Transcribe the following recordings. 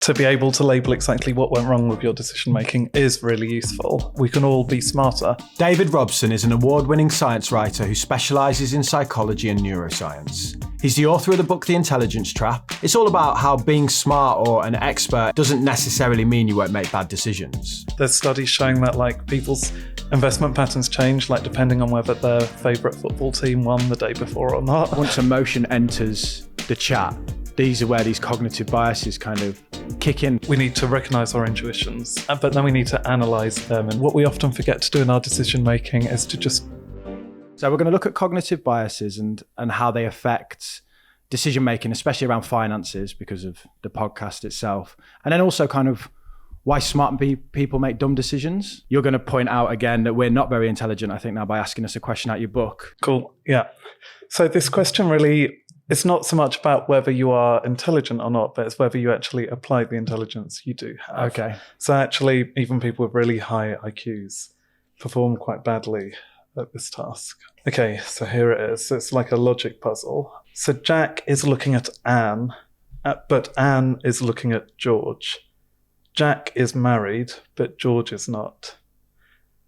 to be able to label exactly what went wrong with your decision making is really useful. We can all be smarter. David Robson is an award-winning science writer who specialises in psychology and neuroscience. He's the author of the book The Intelligence Trap. It's all about how being smart or an expert doesn't necessarily mean you won't make bad decisions. There's studies showing that people's investment patterns change depending on whether their favourite football team won the day before or not. Once emotion enters the chat, these are where these cognitive biases kind of kick in. We need to recognise our intuitions, but then we need to analyse them. And what we often forget to do in our decision making is to just... So we're going to look at cognitive biases and how they affect decision making, especially around finances because of the podcast itself. And then also kind of why smart people make dumb decisions. You're going to point out again that we're not very intelligent, I think, now by asking us a question out your book. Cool. Yeah. So this question really... It's not so much about whether you are intelligent or not, but it's whether you actually apply the intelligence you do have. Okay. So actually, even people with really high IQs perform quite badly at this task. Okay, so here it is. So it's like a logic puzzle. So Jack is looking at Anne, but Anne is looking at George. Jack is married, but George is not.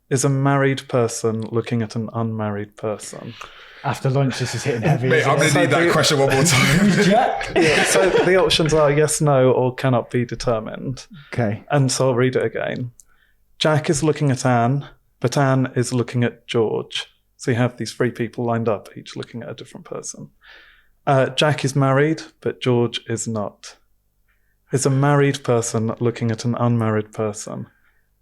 Is a married person looking at an unmarried person? After lunch, this is hitting heavy. Mate, I'm going to need that question one more time. Yeah, so the options are yes, no, or cannot be determined. Okay. And so I'll read it again. Jack is looking at Anne, but Anne is looking at George. So you have these three people lined up, each looking at a different person. Jack is married, but George is not. Is a married person looking at an unmarried person?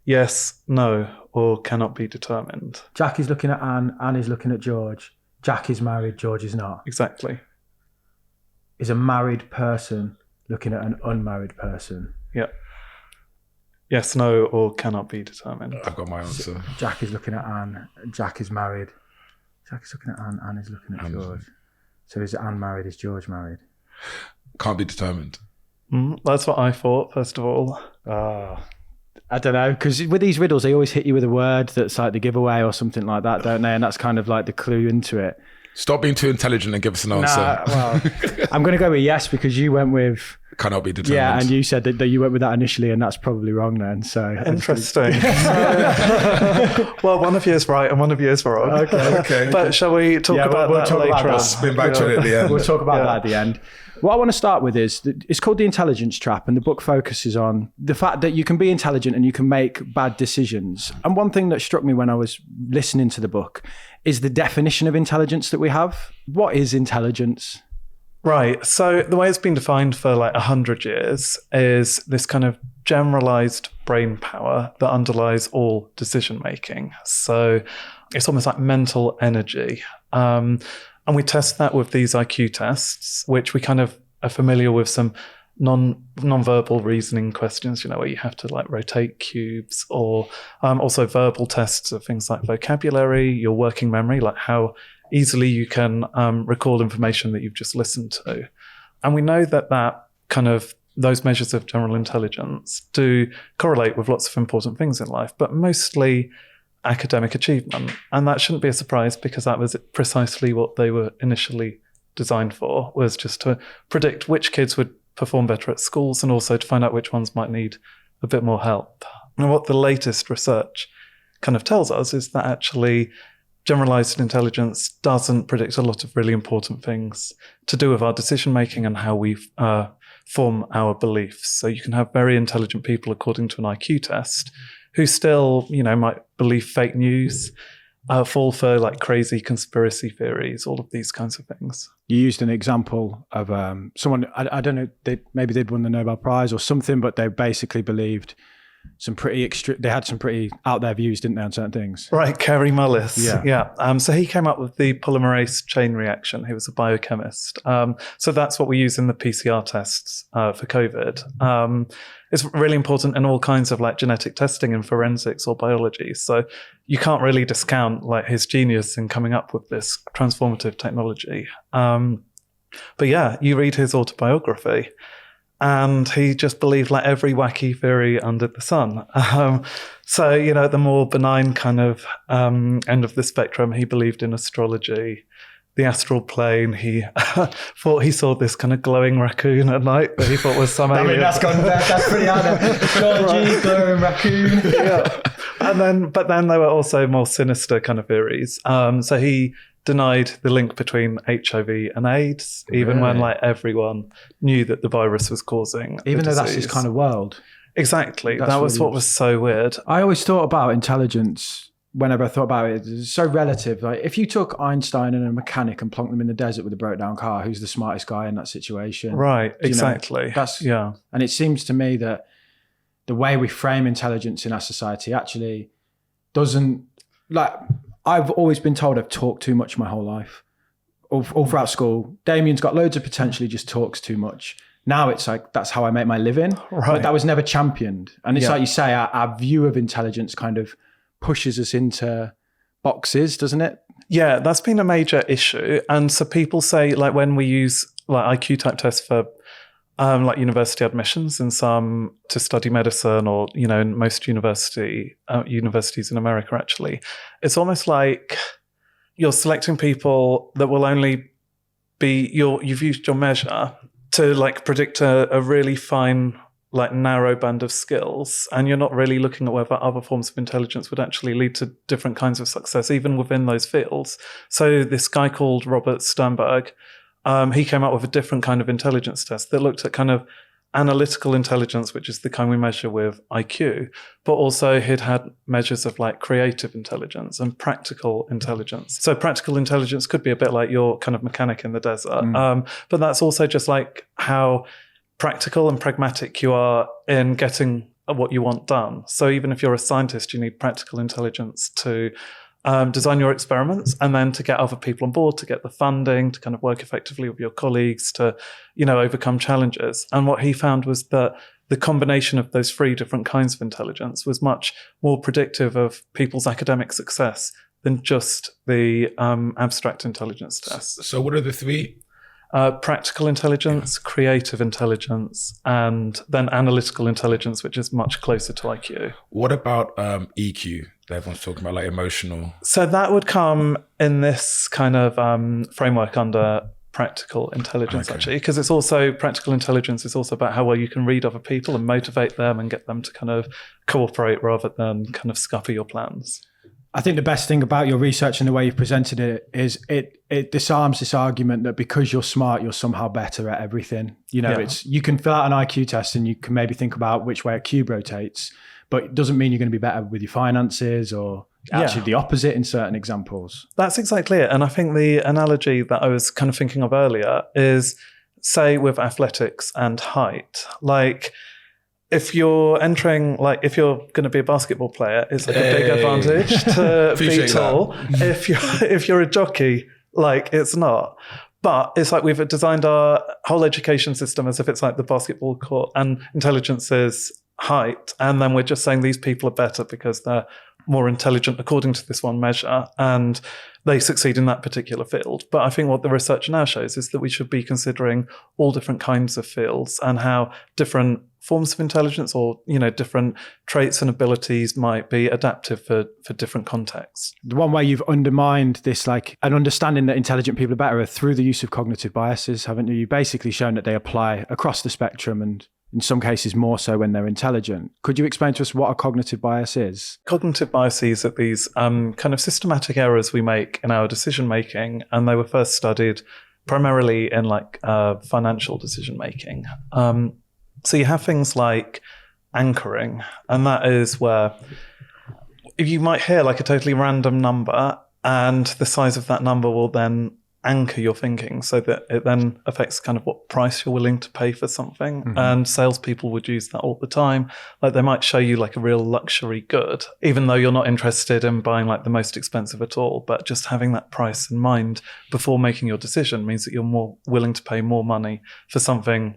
Yes, no, or cannot be determined. Jack is looking at Anne, Anne is looking at George. Jack is married, George is not. Exactly. Is a married person looking at an unmarried person? Yeah. Yes, no, or cannot be determined. I've got my answer. Jack is looking at Anne, Jack is married. Jack is looking at Anne, Anne is looking at George. So is Anne married, is George married? Can't be determined. That's what I thought, first of all. I don't know, because with these riddles, they always hit you with a word that's like the giveaway or something like that, don't they? And that's kind of like the clue into it. Stop being too intelligent and give us an answer. Well, I'm going to go with yes, because you went with... Cannot be determined. Yeah, and you said that you went with that initially, and that's probably wrong then. So interesting. Well, one of you is right and one of you is wrong. Okay. But shall we talk about that later? Spin back to it at the end. We'll talk about that at the end. What I want to start with is, it's called The Intelligence Trap, and the book focuses on the fact that you can be intelligent and you can make bad decisions. And one thing that struck me when I was listening to the book is the definition of intelligence that we have. What is intelligence? Right. So the way it's been defined for 100 years is this kind of generalized brain power that underlies all decision making. So it's almost like mental energy. And we test that with these IQ tests, which we kind of are familiar with some non-verbal reasoning questions, where you have to rotate cubes, or also verbal tests of things like vocabulary, your working memory, like how easily you can recall information that you've just listened to. And we know that those measures of general intelligence do correlate with lots of important things in life, but mostly academic achievement. And that shouldn't be a surprise, because that was precisely what they were initially designed for, was just to predict which kids would perform better at schools and also to find out which ones might need a bit more help. And what the latest research kind of tells us is that actually generalized intelligence doesn't predict a lot of really important things to do with our decision making and how we form our beliefs. So you can have very intelligent people, according to an IQ test, who still, might believe fake news, fall for crazy conspiracy theories, all of these kinds of things. You used an example of someone, I don't know, maybe they'd won the Nobel Prize or something, but they basically believed they had some pretty out there views, didn't they, on certain things? Right, Kary Mullis. Yeah. So he came up with the polymerase chain reaction. He was a biochemist. So that's what we use in the PCR tests for COVID. It's really important in all kinds of genetic testing in forensics or biology. So you can't really discount his genius in coming up with this transformative technology. But yeah, you read his autobiography, and he just believed every wacky theory under the sun. So, the more benign kind of end of the spectrum, he believed in astrology. the astral plane. He thought he saw this kind of glowing raccoon at night that he thought was some alien. that's pretty out there. Georgie, glowing raccoon. Yeah. But then there were also more sinister kind of theories. So he denied the link between HIV and AIDS, even when like everyone knew that the virus was causing even the though that's disease. his kind of world. Exactly. That's That was really what was so weird. I always thought about intelligence whenever I thought about it. It's so relative. Like if you took Einstein and a mechanic and plonked them in the desert with a broke down car, who's the smartest guy in that situation? Right. Do you know? Exactly. Yeah. And it seems to me that the way we frame intelligence in our society actually doesn't, like, I've always been told I've talked too much my whole life. All throughout school, Damien's got loads of potential, he just talks too much. Now it's like, that's how I make my living. Right. But that was never championed. And it's like you say, our view of intelligence kind of pushes us into boxes, doesn't it? Yeah, that's been a major issue. And so people say, like, when we use like IQ type tests for like university admissions in some to study medicine, or, you know, in most universities in America, actually, it's almost like you're selecting people that will only be you've used your measure to like predict a really fine, like narrow band of skills, and you're not really looking at whether other forms of intelligence would actually lead to different kinds of success, even within those fields. So this guy called Robert Sternberg, he came up with a different kind of intelligence test that looked at kind of analytical intelligence, which is the kind we measure with IQ, but also he'd had measures of like creative intelligence and practical intelligence. So practical intelligence could be a bit like your kind of mechanic in the desert, but that's also just like how practical and pragmatic you are in getting what you want done. So even if you're a scientist, you need practical intelligence to design your experiments, and then to get other people on board, to get the funding, to kind of work effectively with your colleagues, to, you know, overcome challenges. And what he found was that the combination of those three different kinds of intelligence was much more predictive of people's academic success than just the abstract intelligence tests. So what are the three? Practical intelligence, creative intelligence, and then analytical intelligence, which is much closer to IQ. What about EQ? That everyone's talking about, like emotional. So that would come in this kind of framework under practical intelligence, actually, because it's also practical intelligence is also about how well you can read other people and motivate them and get them to kind of cooperate rather than kind of scupper your plans. I think the best thing about your research and the way you've presented it is it disarms this argument that because you're smart, you're somehow better at everything. You know, you can fill out an IQ test and you can maybe think about which way a cube rotates, but it doesn't mean you're going to be better with your finances, or actually the opposite in certain examples. That's exactly it. And I think the analogy that I was kind of thinking of earlier is, say, with athletics and height. Like, if you're entering, like, if you're going to be a basketball player, it's like a big advantage to be tall. If you're a jockey, like, it's not. But it's like we've designed our whole education system as if it's like the basketball court, and intelligence is height. And then we're just saying these people are better because they're more intelligent according to this one measure, and they succeed in that particular field. But I think what the research now shows is that we should be considering all different kinds of fields and how different forms of intelligence, or, you know, different traits and abilities might be adaptive for different contexts. The one way you've undermined this, like, an understanding that intelligent people are better, through the use of cognitive biases, haven't you? You've basically shown that they apply across the spectrum, and in some cases more so when they're intelligent. Could you explain to us what a cognitive bias is? Cognitive biases are these kind of systematic errors we make in our decision making, and they were first studied primarily in like financial decision making. So you have things like anchoring, and that is where you might hear like a totally random number, and the size of that number will then anchor your thinking, so that it then affects kind of what price you're willing to pay for something. Mm-hmm. And salespeople would use that all the time. Like, they might show you like a real luxury good, even though you're not interested in buying like the most expensive at all. But just having that price in mind before making your decision means that you're more willing to pay more money for something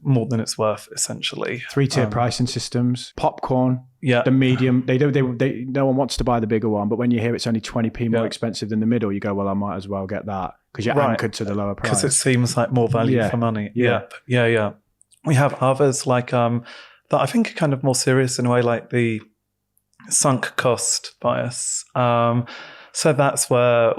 more than it's worth, essentially. 3-tier pricing systems. Popcorn, yeah, the medium. They no one wants to buy the bigger one, but when you hear it's only 20p more expensive than the middle, you go, well, I might as well get that, because you're anchored to the lower price. Because it seems like more value for money. Yeah. We have others like that I think are kind of more serious in a way, like the sunk cost bias. So that's where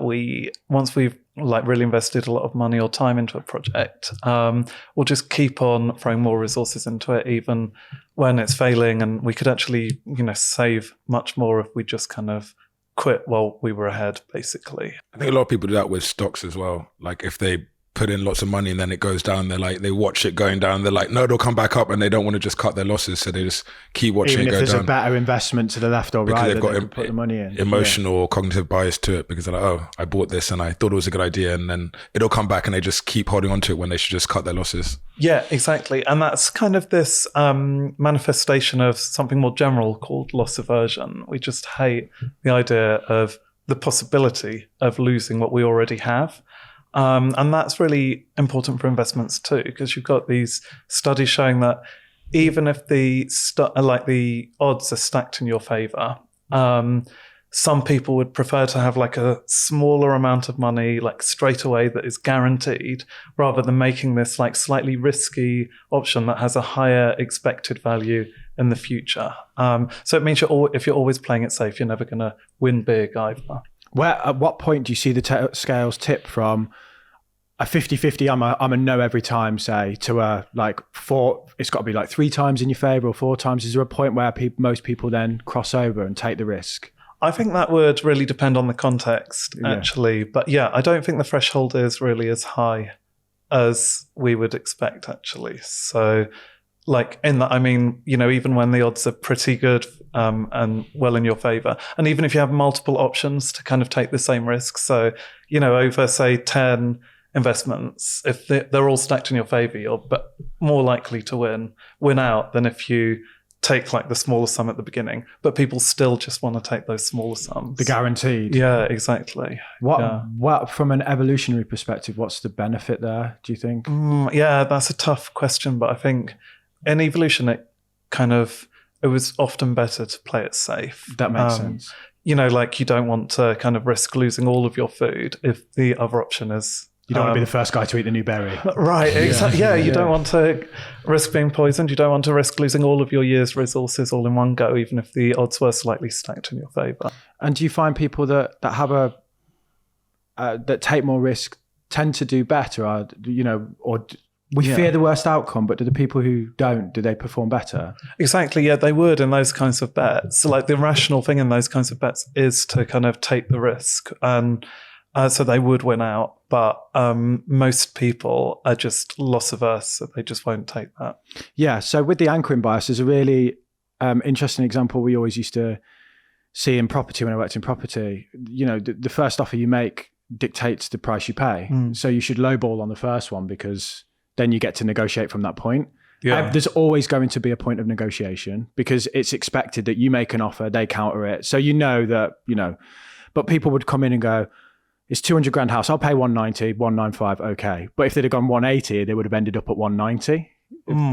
once we've like really invested a lot of money or time into a project, will just keep on throwing more resources into it, even when it's failing. And we could actually, save much more if we just kind of quit while we were ahead, basically. I think a lot of people do that with stocks as well. Like if they put in lots of money and then it goes down, they watch it going down. They're like, no, it'll come back up, and they don't want to just cut their losses, so they just keep watching Even it go if there's down. a better investment to the left or Because right, they've got they can put the money in. Emotional or cognitive bias to it, because they're like, oh, I bought this and I thought it was a good idea, and then it'll come back, and they just keep holding on to it when they should just cut their losses. Yeah, exactly. And that's kind of this manifestation of something more general called loss aversion. We just hate the idea of the possibility of losing what we already have. And that's really important for investments too, because you've got these studies showing that even if the odds are stacked in your favor, some people would prefer to have like a smaller amount of money, like straight away, that is guaranteed, rather than making this like slightly risky option that has a higher expected value in the future. So it means if you're always playing it safe, you're never going to win big either. At what point do you see the scales tip from a 50-50, I'm a no every time, say, to a like 4, it's got to be like 3 times in your favor or 4 times? Is there a point where most people then cross over and take the risk? I think that would really depend on the context, actually. But yeah, I don't think the threshold is really as high as we would expect, actually. So like in that, I mean, even when the odds are pretty good and well in your favor, and even if you have multiple options to kind of take the same risk, so, over, say, 10 investments, if they're all stacked in your favor, you're more likely to win out than if you take like the smaller sum at the beginning, but people still just want to take those smaller sums. The guaranteed. Yeah, exactly. What from an evolutionary perspective, what's the benefit there, do you think? Yeah, that's a tough question, but I think in evolution, it was often better to play it safe. That makes sense. Like you don't want to kind of risk losing all of your food if the other option is... You don't want to be the first guy to eat the new berry. Right, exactly. Yeah, you don't want to risk being poisoned. You don't want to risk losing all of your year's resources all in one go, even if the odds were slightly stacked in your favor. And do you find people that have that take more risk tend to do better, or fear the worst outcome, but do the people who don't, do they perform better? Exactly, yeah, they would in those kinds of bets. So like the rational thing in those kinds of bets is to kind of take the risk, and so they would win out. But most people are just loss averse, so they just won't take that. Yeah, so with the anchoring bias, there's a really interesting example we always used to see in property when I worked in property. The first offer you make dictates the price you pay. So you should lowball on the first one, because then you get to negotiate from that point. Yeah. There's always going to be a point of negotiation, because it's expected that you make an offer, they counter it. So but people would come in and go, it's 200 grand house, I'll pay 190, 195, okay. But if they'd have gone 180, they would have ended up at 190.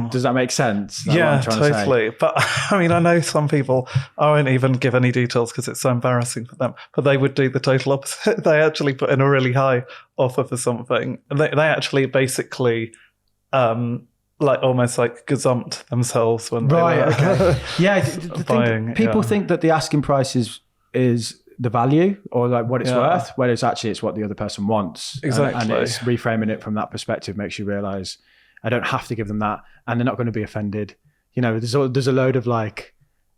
Does that make sense? Yeah, totally. But I mean, I know some people aren't even give any details because it's so embarrassing for them, but they would do the total opposite. They actually put in a really high offer for something. They actually basically almost like gazumped themselves when they were okay. Yeah, buying. People think that the asking price is the value, or like what it's worth, whereas actually it's what the other person wants. Exactly. And it's reframing it from that perspective makes you realize I don't have to give them that, and they're not going to be offended. There's a load of like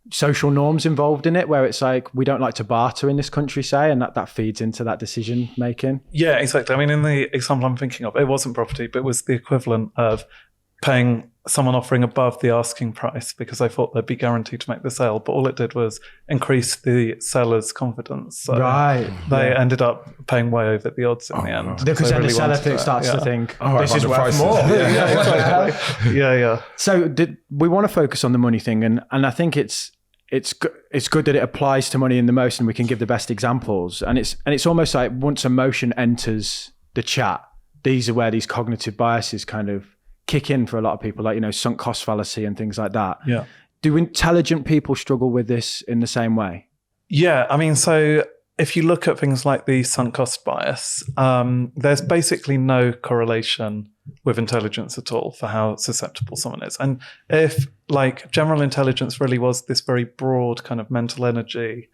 social norms involved in it, where it's like, we don't like to barter in this country, say, and that feeds into that decision making. Yeah, exactly. I mean, in the example I'm thinking of, it wasn't property, but it was the equivalent of paying someone offering above the asking price because they thought they'd be guaranteed to make the sale, but all it did was increase the seller's confidence. So they ended up paying way over the odds in the end. Because then the seller starts to think, this is worth more. Yeah. So we want to focus on the money thing, and I think it's good that it applies to money in the most, and we can give the best examples. And it's almost like once emotion enters the chat, these are where these cognitive biases kind of kick in for a lot of people, like, sunk cost fallacy and things like that. Yeah. Do intelligent people struggle with this in the same way? Yeah. I mean, so if you look at things like the sunk cost bias, there's basically no correlation with intelligence at all for how susceptible someone is. And if like general intelligence really was this very broad kind of mental energy,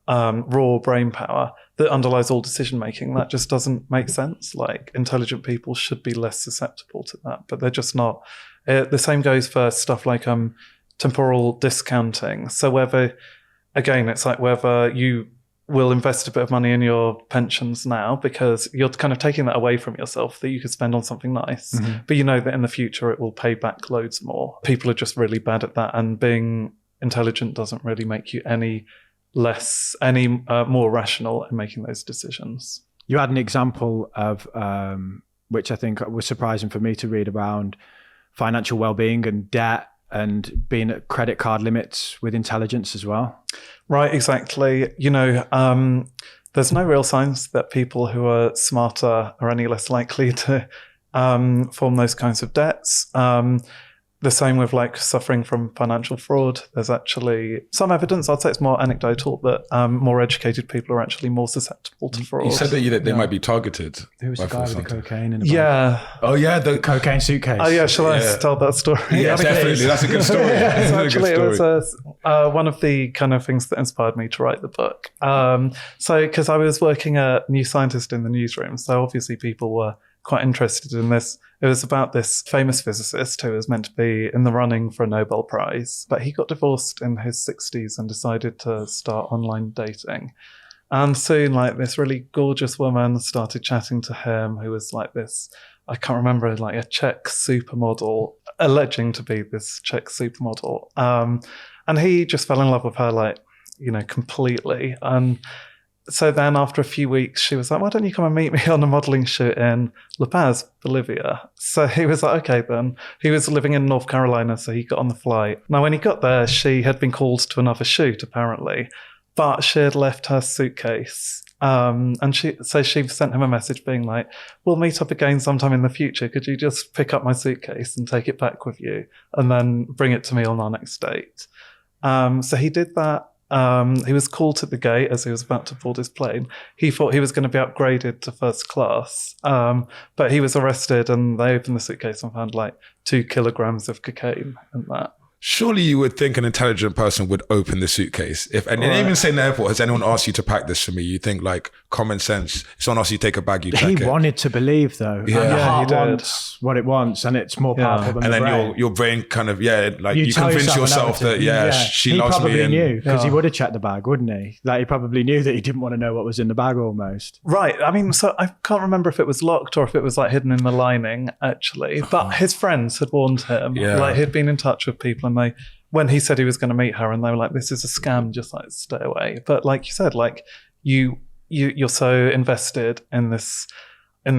raw brain power that underlies all decision making. That just doesn't make sense. Like, intelligent people should be less susceptible to that, but they're just not. The same goes for stuff like temporal discounting. So it's like whether you will invest a bit of money in your pensions now because you're kind of taking that away from yourself that you could spend on something nice, but you know that in the future it will pay back loads more. People are just really bad at that, and being intelligent doesn't really make you any more rational in making those decisions. You had an example of, which I think was surprising for me to read, around financial well-being and debt and being at credit card limits with intelligence as well. Right, exactly. There's no real signs that people who are smarter are any less likely to form those kinds of debts. The same with like suffering from financial fraud. There's actually some evidence, I'd say it's more anecdotal, that more educated people are actually more susceptible to fraud. You said that they might be targeted. Who was the guy with the cocaine in the bag? Yeah. Oh yeah, the cocaine suitcase. Oh yeah, shall I tell that story? Yeah, definitely. That's a good story. It was one of the kind of things that inspired me to write the book. Because I was working at New Scientist in the newsroom, so obviously people were quite interested in this. It was about this famous physicist who was meant to be in the running for a Nobel Prize, but he got divorced in his 60s and decided to start online dating. And soon, like, this really gorgeous woman started chatting to him, who was like this, I can't remember, like a Czech supermodel, alleging to be this Czech supermodel. And he just fell in love with her, like, completely. So then after a few weeks, she was like, why don't you come and meet me on a modeling shoot in La Paz, Bolivia? So he was like, okay then. He was living in North Carolina, so he got on the flight. Now, when he got there, she had been called to another shoot, apparently, but she had left her suitcase. And she sent him a message being like, we'll meet up again sometime in the future. Could you just pick up my suitcase and take it back with you and then bring it to me on our next date? So he did that. He was called to the gate as he was about to board his plane. He thought he was going to be upgraded to first class, but he was arrested, and they opened the suitcase and found like 2 kilograms of cocaine in that. Surely you would think an intelligent person would open the suitcase. And even say in the airport, has anyone asked you to pack this for me? You think like common sense. If someone asks you to take a bag, you check it. He wanted to believe though. Yeah, and the heart he did. wants what it wants, and it's more powerful than and the then brain. your brain kind of, you tell convince yourself that, she he loves me. He probably knew, because he Yeah. would have checked the bag, wouldn't he? Like, he probably knew that he didn't want to know what was in the bag almost. Right. I mean, so I can't remember if it was locked or if it was like hidden in the lining, actually. But his friends had warned him. Yeah. Like, he'd been in touch with people, and when he said he was going to meet her, and they were like, this is a scam, just like stay away. But like you said, like you're so invested in this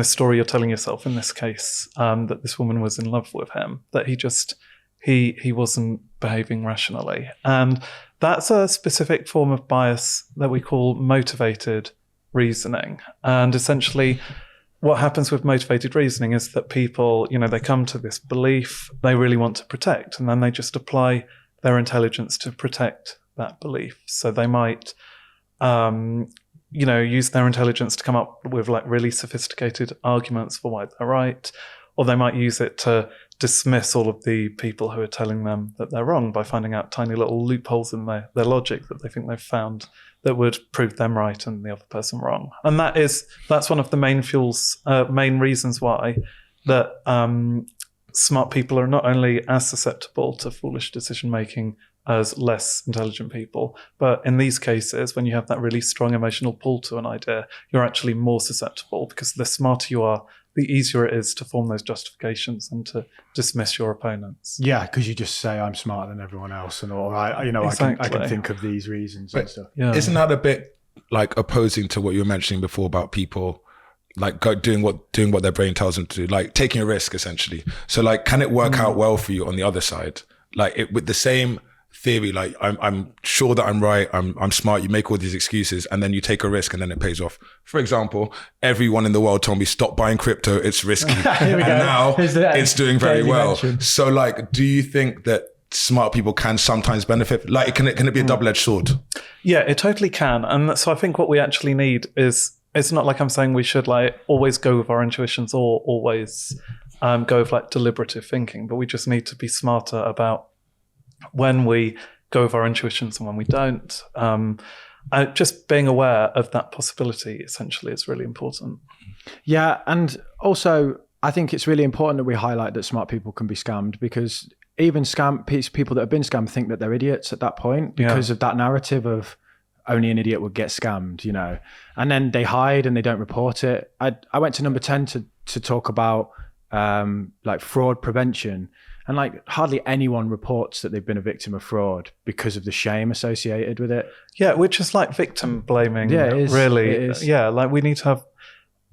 story you're telling yourself in this case, that this woman was in love with him, that he wasn't behaving rationally. And that's a specific form of bias that we call motivated reasoning. And essentially what happens with motivated reasoning is that people, they come to this belief they really want to protect, and then they just apply their intelligence to protect that belief. So they might, use their intelligence to come up with like really sophisticated arguments for why they're right, or they might use it to dismiss all of the people who are telling them that they're wrong by finding out tiny little loopholes in their logic that they think they've found that would prove them right and the other person wrong. And that's one of the main reasons why that smart people are not only as susceptible to foolish decision making as less intelligent people, but in these cases, when you have that really strong emotional pull to an idea, you're actually more susceptible, because the smarter you are, the easier it is to form those justifications and to dismiss your opponents. Yeah, because you just say, I'm smarter than everyone else, and all right, Exactly. I can think of these reasons and stuff. Yeah. Isn't that a bit like opposing to what you were mentioning before about people like doing what their brain tells them to do, like taking a risk essentially? So like, can it work out well for you on the other side? Like with the same theory, like I'm sure that I'm right, I'm smart, you make all these excuses, and then you take a risk and then it pays off. For example, everyone in the world told me stop buying crypto, it's risky. And now it's doing very well. So like, do you think that smart people can sometimes benefit? Like, can it be a double-edged sword? Yeah, it totally can. And so I think what we actually need is, it's not like I'm saying we should like always go with our intuitions or always go with like deliberative thinking, but we just need to be smarter about when we go with our intuitions and when we don't. just being aware of that possibility essentially is really important. Yeah, and also I think it's really important that we highlight that smart people can be scammed, because even people that have been scammed think that they're idiots at that point because of that narrative of only an idiot would get scammed, you know, and then they hide and they don't report it. I went to number 10 to talk about like fraud prevention, and like hardly anyone reports that they've been a victim of fraud because of the shame associated with it. Yeah, which is like victim blaming. Yeah, it is. Really. It is. Yeah, like we need to have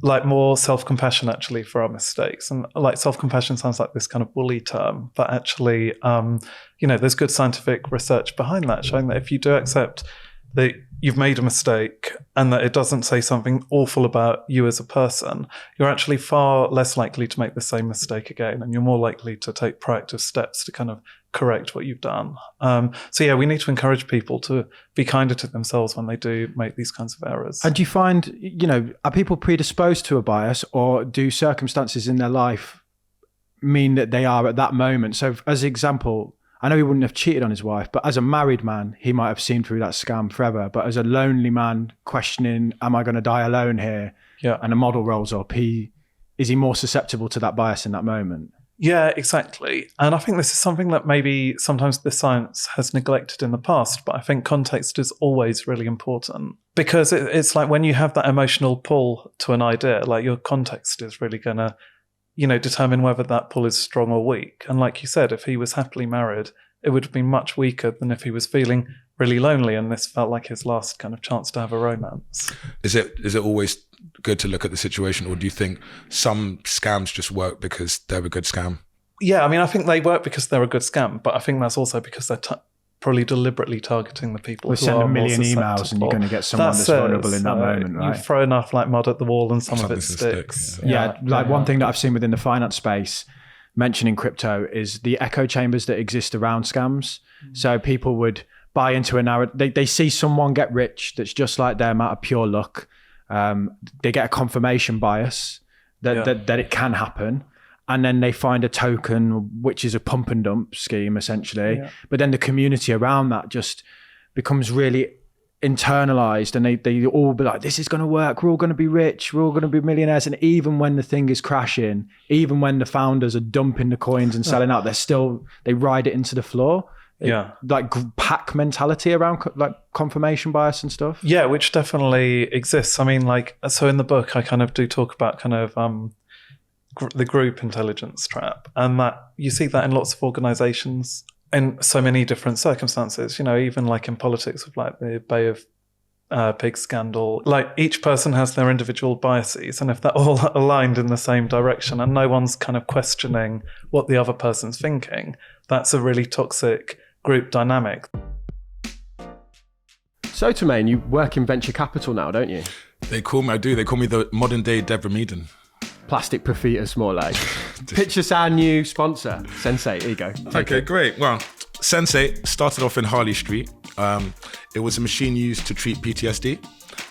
like more self-compassion actually for our mistakes. And like self-compassion sounds like this kind of woolly term, but actually, you know, there's good scientific research behind that showing that if you do accept that you've made a mistake and that it doesn't say something awful about you as a person, you're actually far less likely to make the same mistake again, and you're more likely to take proactive steps to kind of correct what you've done. So yeah, we need to encourage people to be kinder to themselves when they do make these kinds of errors. And do you find, you know, are people predisposed to a bias, or do circumstances in their life mean that they are at that moment? So as an example, I know he wouldn't have cheated on his wife, but as a married man, he might have seen through that scam forever. But as a lonely man questioning, am I going to die alone here? Yeah. And a model rolls up, is he more susceptible to that bias in that moment? Yeah, exactly. And I think this is something that maybe sometimes the science has neglected in the past, but I think context is always really important, because it's like when you have that emotional pull to an idea, like your context is really going to, you know, determine whether that pull is strong or weak. And like you said, if he was happily married, it would have been much weaker than if he was feeling really lonely and this felt like his last kind of chance to have a romance. Is it always good to look at the situation, or do you think some scams just work because they're a good scam? Yeah, I mean, I think they work because they're a good scam, but I think that's also because they're probably deliberately targeting the people who send are a million more emails and you're going to get someone that's vulnerable in that moment, right? You throw enough like mud at the wall and some of it Something's sticks. Yeah, one thing that I've seen within the finance space, mentioning crypto, is the echo chambers that exist around scams. So people would buy into a narrative. They see someone get rich that's just like them out of pure luck. They get a confirmation bias that it can happen. And then they find a token, which is a pump and dump scheme, essentially. Yeah. But then the community around that just becomes really internalized, and they all be like, this is going to work. We're all going to be rich. We're all going to be millionaires. And even when the thing is crashing, even when the founders are dumping the coins and selling out, they ride it into the floor. Like pack mentality around like confirmation bias and stuff. Yeah, which definitely exists. I mean, like, so in the book, I kind of do talk about kind of the group intelligence trap, and that you see that in lots of organizations in so many different circumstances, you know, even like in politics with like the Bay of Pigs scandal, like each person has their individual biases, and if they're all aligned in the same direction and no one's kind of questioning what the other person's thinking, that's a really toxic group dynamic. So, Tremaine, you work in venture capital now, don't you? They call me the modern day Deborah Meaden. Plastic Profitas, more like. Pitch us our new sponsor, Sensate. Here you go. Okay, great. Well, Sensate started off in Harley Street. It was a machine used to treat PTSD.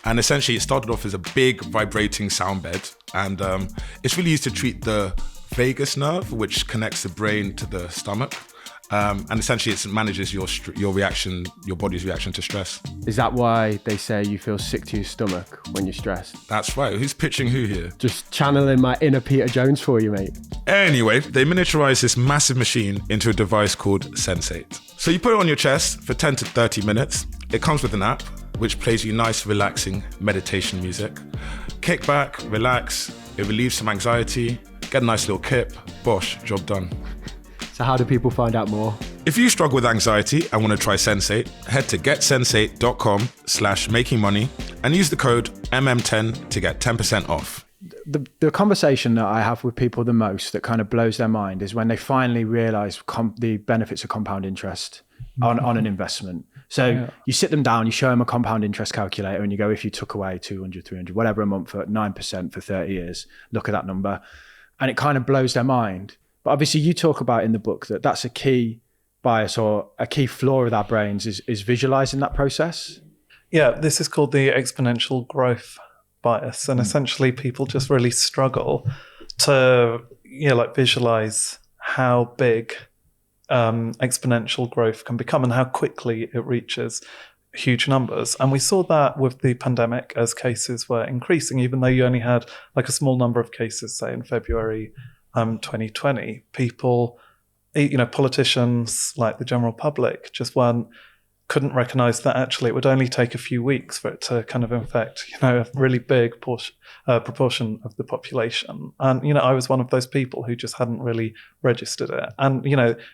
And essentially, it started off as a big vibrating sound bed. And it's really used to treat the vagus nerve, which connects the brain to the stomach. And essentially, it manages your reaction, your body's reaction to stress. Is that why they say you feel sick to your stomach when you're stressed? That's right. Who's pitching who here? Just channeling my inner Peter Jones for you, mate. Anyway, they miniaturized this massive machine into a device called Sensate. So you put it on your chest for 10 to 30 minutes. It comes with an app, which plays you nice, relaxing meditation music. Kick back, relax. It relieves some anxiety. Get a nice little kip. Bosh, job done. So how do people find out more? If you struggle with anxiety and want to try Sensate, head to getsensate.com/makingmoney and use the code MM10 to get 10% off. The conversation that I have with people the most that kind of blows their mind is when they finally realize the benefits of compound interest on an investment. So you sit them down, you show them a compound interest calculator and you go, if you took away 200, 300, whatever a month at 9% for 30 years, look at that number. And it kind of blows their mind. But obviously you talk about in the book that that's a key bias or a key flaw of our brains is visualizing that process. Yeah, this is called the exponential growth bias. And essentially people just really struggle to, like visualize how big exponential growth can become and how quickly it reaches huge numbers. And we saw that with the pandemic as cases were increasing, even though you only had like a small number of cases, say in February 2020. People, politicians, like the general public, just couldn't recognize that actually it would only take a few weeks for it to kind of infect, a really big proportion of the population. And, I was one of those people who just hadn't really registered it. And,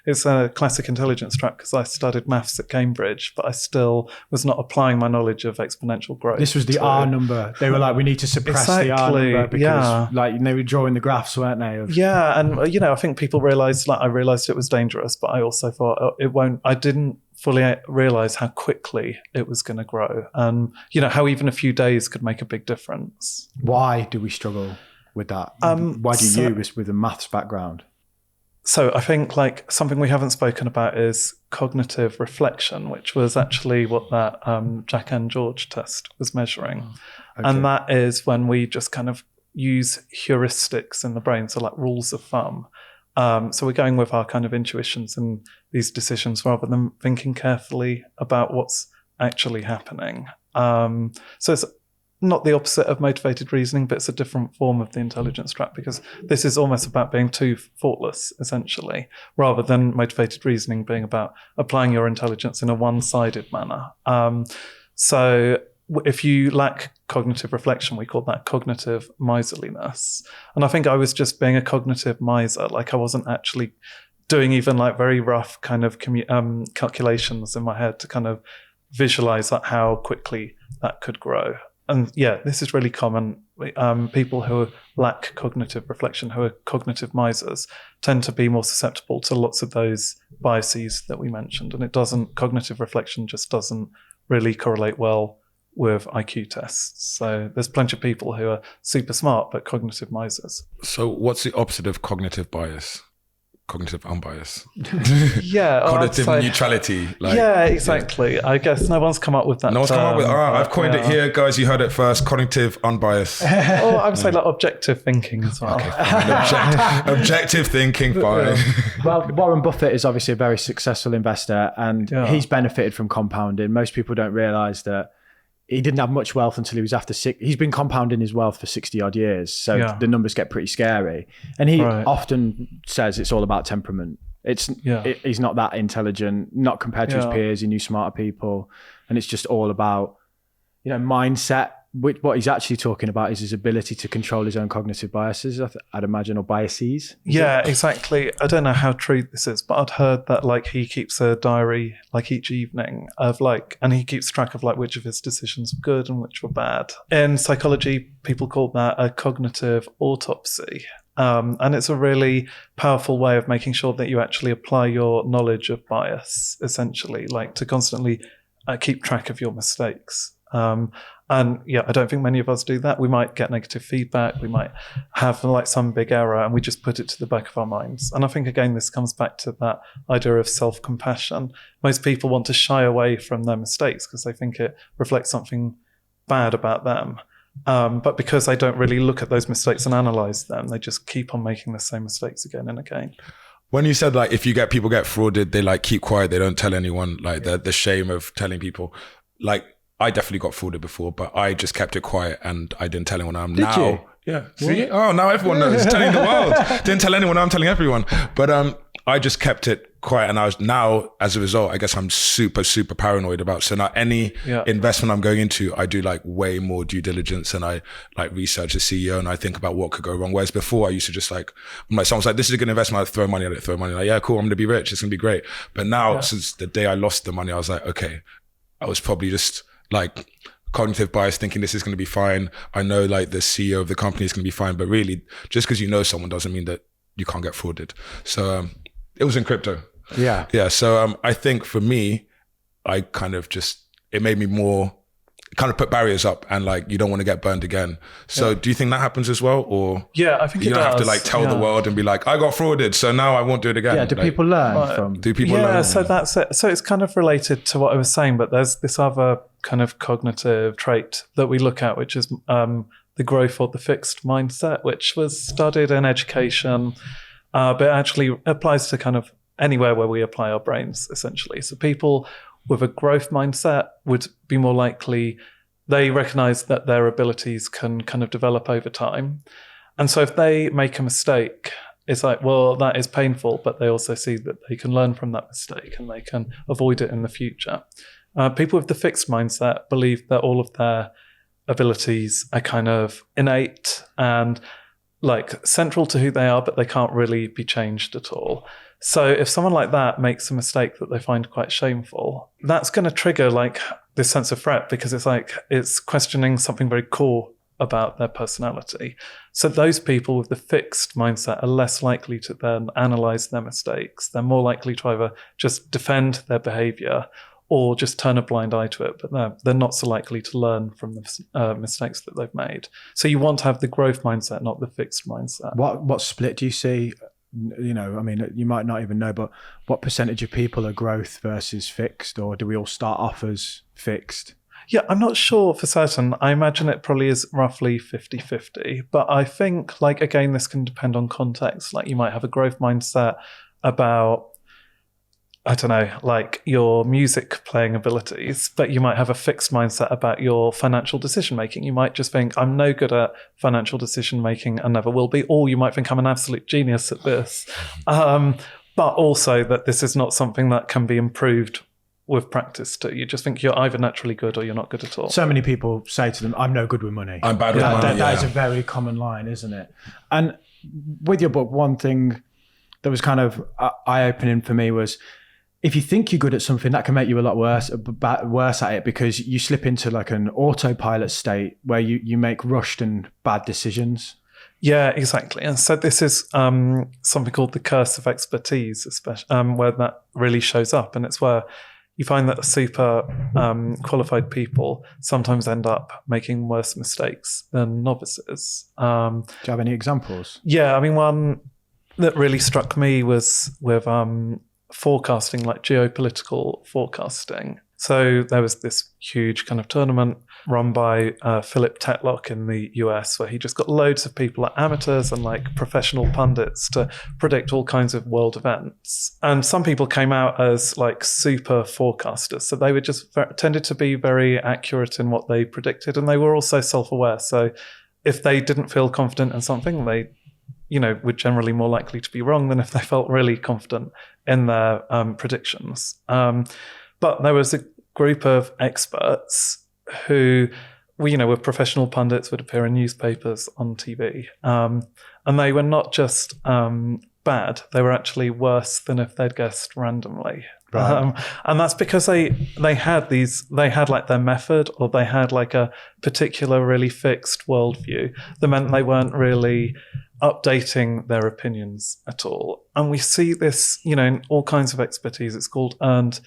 it's a classic intelligence trap because I studied maths at Cambridge, but I still was not applying my knowledge of exponential growth. This was the R number. They were like, we need to suppress the R number because they were drawing the graphs, weren't they? And, I think people realized, I realized it was dangerous, but I also thought I didn't fully realize how quickly it was going to grow, and how even a few days could make a big difference. Why do we struggle with that? Why do you, with a maths background? So I think something we haven't spoken about is cognitive reflection, which was actually what that Jack and George test was measuring. Okay. And that is when we just kind of use heuristics in the brain, so like rules of thumb. So we're going with our kind of intuitions in these decisions rather than thinking carefully about what's actually happening. So it's not the opposite of motivated reasoning, but it's a different form of the intelligence trap, because this is almost about being too thoughtless, essentially, rather than motivated reasoning being about applying your intelligence in a one-sided manner. So if you lack cognitive reflection, we call that cognitive miserliness. And I think I was just being a cognitive miser. I wasn't actually doing even very rough kind of calculations in my head to kind of visualize how quickly that could grow. And this is really common. People who lack cognitive reflection, who are cognitive misers, tend to be more susceptible to lots of those biases that we mentioned. And cognitive reflection just doesn't really correlate well with IQ tests. So there's plenty of people who are super smart, but cognitive misers. So what's the opposite of cognitive bias? Cognitive unbiased. Cognitive neutrality. Exactly. Yeah. I guess no one's come up with that. No one's come up with. All right, I've coined it here, guys. You heard it first. Cognitive unbiased. Or I would say objective thinking as well. Okay, fine. Objective thinking, fine. Well, Warren Buffett is obviously a very successful investor, and he's benefited from compounding. Most people don't realize that he didn't have much wealth until he was after six. He's been compounding his wealth for 60 odd years. So the numbers get pretty scary. And he often says it's all about temperament. He's not that intelligent, not compared to his peers. He knew smarter people. And it's just all about, mindset. What he's actually talking about is his ability to control his own cognitive biases, I'd imagine, or biases. Yeah, exactly. I don't know how true this is, but I'd heard that he keeps a diary each evening of and he keeps track of which of his decisions were good and which were bad. In psychology, people call that a cognitive autopsy. And it's a really powerful way of making sure that you actually apply your knowledge of bias, essentially, to constantly keep track of your mistakes. And I don't think many of us do that. We might get negative feedback. We might have some big error and we just put it to the back of our minds. And I think, again, this comes back to that idea of self-compassion. Most people want to shy away from their mistakes because they think it reflects something bad about them. But because they don't really look at those mistakes and analyze them, they just keep on making the same mistakes again and again. When you said if people get frauded, they keep quiet, they don't tell anyone, the shame of telling people, I definitely got frauded before, but I just kept it quiet and I didn't tell anyone. Did you? Yeah. See? Oh, now everyone knows. Telling the world. Didn't tell anyone, I'm telling everyone. But I just kept it quiet. And as a result, I guess I'm super, super paranoid about. So now any investment I'm going into, I do way more due diligence and I research the CEO and I think about what could go wrong. Whereas before I used to just someone's this is a good investment, I throw money at it, yeah, cool, I'm going to be rich. It's going to be great. But now since the day I lost the money, I was okay, I was probably just cognitive bias thinking this is going to be fine. I know the CEO of the company is going to be fine, but really just because you know someone doesn't mean that you can't get frauded. So it was in crypto. Yeah. So I think for me, I kind of it made me more kind of put barriers up and you don't want to get burned again. So do you think that happens as well? Or I think you don't have to tell the world and be I got frauded, so now I won't do it again. Yeah, do people learn from? Do people learn? Yeah, so that's it. So it's kind of related to what I was saying, but there's this other kind of cognitive trait that we look at, which is the growth or the fixed mindset, which was studied in education, but actually applies to kind of anywhere where we apply our brains, essentially. So people with a growth mindset would be more likely, they recognize that their abilities can kind of develop over time. And so if they make a mistake, it's like, well, that is painful, but they also see that they can learn from that mistake and they can avoid it in the future. People with the fixed mindset believe that all of their abilities are kind of innate and like central to who they are, but they can't really be changed at all. So if someone like that makes a mistake that they find quite shameful, that's going to trigger like this sense of threat, because it's like it's questioning something very core about their personality. So those people with the fixed mindset are less likely to then analyze their mistakes. They're more likely to either just defend their behavior or just turn a blind eye to it, but they're not so likely to learn from the mistakes that they've made. So you want to have the growth mindset, not the fixed mindset. What split do you see? You know, I mean, you might not even know, but what percentage of people are growth versus fixed, or do we all start off as fixed? Yeah, I'm not sure for certain. I imagine it probably is roughly 50-50. But I think, like, again, this can depend on context. Like, you might have a growth mindset about, I don't know, like your music playing abilities, but you might have a fixed mindset about your financial decision making. You might just think, I'm no good at financial decision making and never will be. Or you might think I'm an absolute genius at this. But also that this is not something that can be improved with practice too. You just think you're either naturally good or you're not good at all. So many people say to them, I'm no good with money. I'm bad with money. That is a very common line, isn't it? And with your book, one thing that was kind of eye-opening for me was, if you think you're good at something, that can make you a lot worse at it, because you slip into like an autopilot state where you make rushed and bad decisions. Yeah, exactly. And so this is something called the curse of expertise, especially where that really shows up. And it's where you find that super qualified people sometimes end up making worse mistakes than novices. Do you have any examples? Yeah, I mean, one that really struck me was with forecasting, like geopolitical forecasting. So there was this huge kind of tournament run by Philip Tetlock in the US, where he just got loads of people, like amateurs and like professional pundits, to predict all kinds of world events. And some people came out as like super forecasters. So they were just tended to be very accurate in what they predicted. And they were also self-aware. So if they didn't feel confident in something, they, you know, were generally more likely to be wrong than if they felt really confident in their predictions. But there was a group of experts who, you know, were professional pundits, would appear in newspapers, on TV. And they were not just bad, they were actually worse than if they'd guessed randomly. Right. And that's because they had like their method, or they had like a particular really fixed worldview that meant they weren't really updating their opinions at all. And we see this, you know, in all kinds of expertise. It's called earned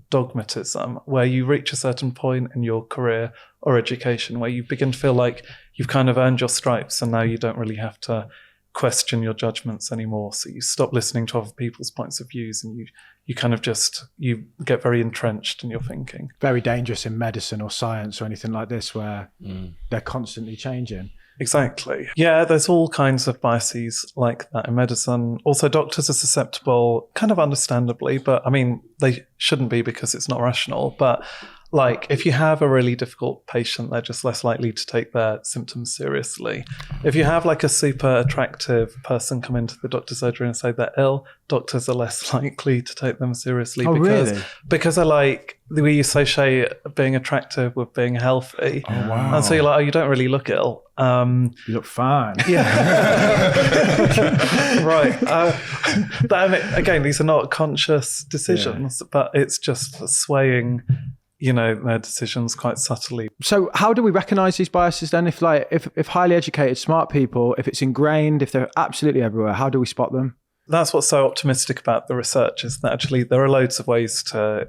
dogmatism, where you reach a certain point in your career or education where you begin to feel like you've kind of earned your stripes, and now you don't really have to question your judgments anymore. So you stop listening to other people's points of views, and you kind of just, you get very entrenched in your thinking. Very dangerous in medicine or science or anything like this, where they're constantly changing. Exactly. Yeah, there's all kinds of biases like that in medicine. Also, doctors are susceptible, kind of understandably, but I mean, they shouldn't be because it's not rational. But like, if you have a really difficult patient, they're just less likely to take their symptoms seriously. If you have like a super attractive person come into the doctor's surgery and say they're ill, doctors are less likely to take them seriously. Oh, really? Because they're like, we associate being attractive with being healthy. Oh, wow. And so you're like, oh, you don't really look ill. You look fine. Yeah. Right. But again, these are not conscious decisions, but it's just swaying, you know, their decisions quite subtly. So how do we recognize these biases then? If highly educated, smart people, if it's ingrained, if they're absolutely everywhere, how do we spot them? That's what's so optimistic about the research, is that actually there are loads of ways to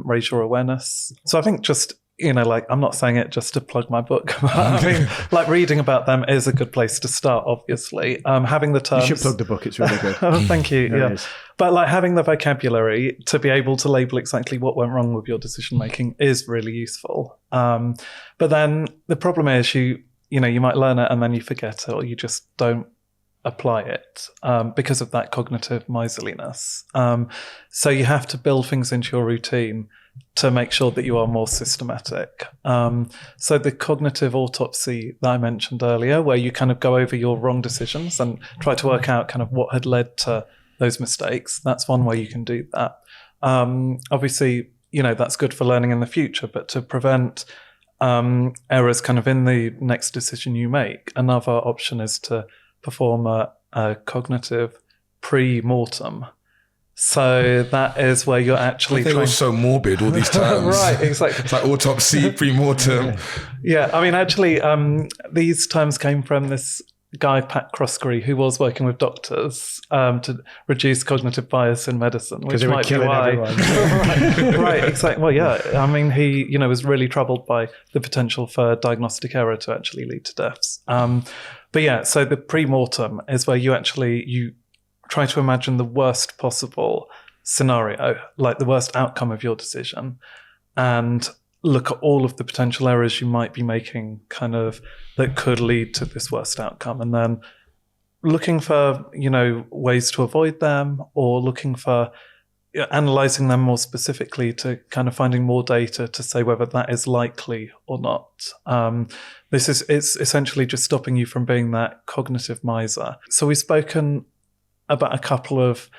raise your awareness. So I think just, you know, like, I'm not saying it just to plug my book, but I mean, like, reading about them is a good place to start, obviously. Having the terms... You should plug the book, it's really good. Oh, thank you. Yeah. But like, having the vocabulary to be able to label exactly what went wrong with your decision making is really useful. But then the problem is you might learn it and then you forget it, or you just don't apply it because of that cognitive miserliness. So you have to build things into your routine to make sure that you are more systematic. So the cognitive autopsy that I mentioned earlier, where you kind of go over your wrong decisions and try to work out kind of what had led to those mistakes, that's one way you can do that. Obviously, that's good for learning in the future, but to prevent errors kind of in the next decision you make, another option is to perform a cognitive pre-mortem. So that is where you're actually They're all so morbid, all these terms. Right, exactly. It's like autopsy, pre-mortem. Yeah, I mean, actually, these terms came from this guy, Pat Croskery, who was working with doctors to reduce cognitive bias in medicine, which they were might be killing why. everyone. Right, exactly. Well, yeah, I mean, he, was really troubled by the potential for diagnostic error to actually lead to deaths. But yeah, so the pre-mortem is where you try to imagine the worst possible scenario, like the worst outcome of your decision, and look at all of the potential errors you might be making kind of that could lead to this worst outcome. And then looking for, ways to avoid them, or looking for analyzing them more specifically to kind of finding more data to say whether that is likely or not. It's essentially just stopping you from being that cognitive miser. So we've spoken about a couple of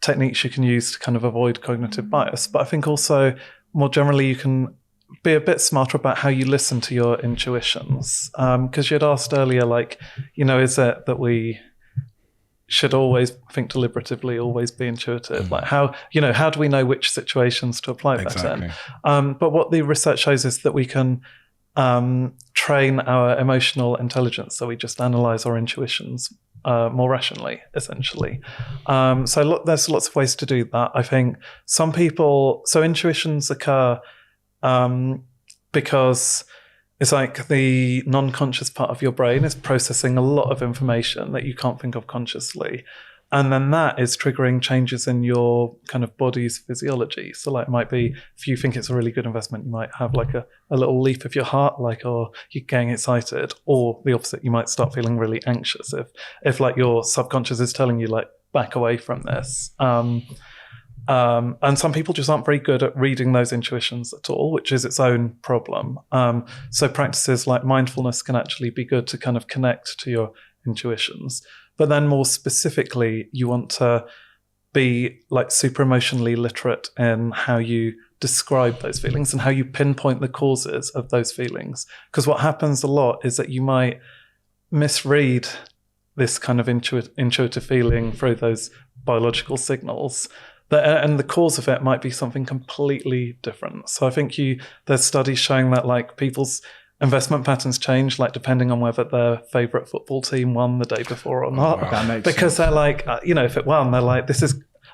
techniques you can use to kind of avoid cognitive bias, but I think also more generally you can be a bit smarter about how you listen to your intuitions. Because you had asked earlier, is it that we should always think deliberatively, always be intuitive? Like how do we know which situations to apply that in? But what the research shows is that we can train our emotional intelligence, so we just analyze our intuitions more rationally, essentially. There's lots of ways to do that. I think intuitions occur because it's like the non-conscious part of your brain is processing a lot of information that you can't think of consciously. And then that is triggering changes in your kind of body's physiology. So like it might be, if you think it's a really good investment, you might have like a little leap of your heart, or you're getting excited, or the opposite, you might start feeling really anxious if like your subconscious is telling you like back away from this. And some people just aren't very good at reading those intuitions at all, which is its own problem. So practices like mindfulness can actually be good to kind of connect to your intuitions. But then more specifically, you want to be like super emotionally literate in how you describe those feelings and how you pinpoint the causes of those feelings. Because what happens a lot is that you might misread this kind of intuitive feeling through those biological signals. And the cause of it might be something completely different. So I think there's studies showing that like people's investment patterns change, like depending on whether their favorite football team won the day before or not. Wow. That makes because sense. they're like, if it won, they're like,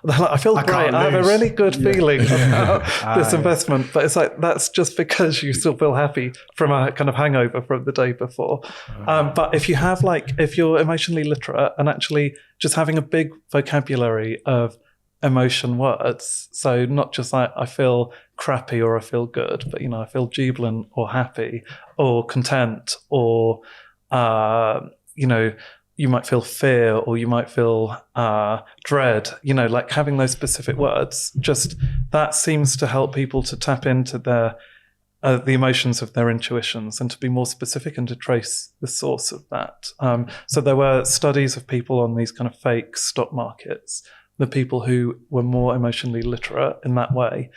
I feel great. I have a really good feeling about this investment. But it's like, that's just because you still feel happy from a kind of hangover from the day before. But if you're emotionally literate and actually just having a big vocabulary of emotion words, so not just like I feel crappy or I feel good, but I feel jubilant or happy or content, or you might feel fear or you might feel dread, like having those specific words, just that seems to help people to tap into the emotions of their intuitions and to be more specific and to trace the source of that. So there were studies of people on these kind of fake stock markets. The people who were more emotionally literate in that way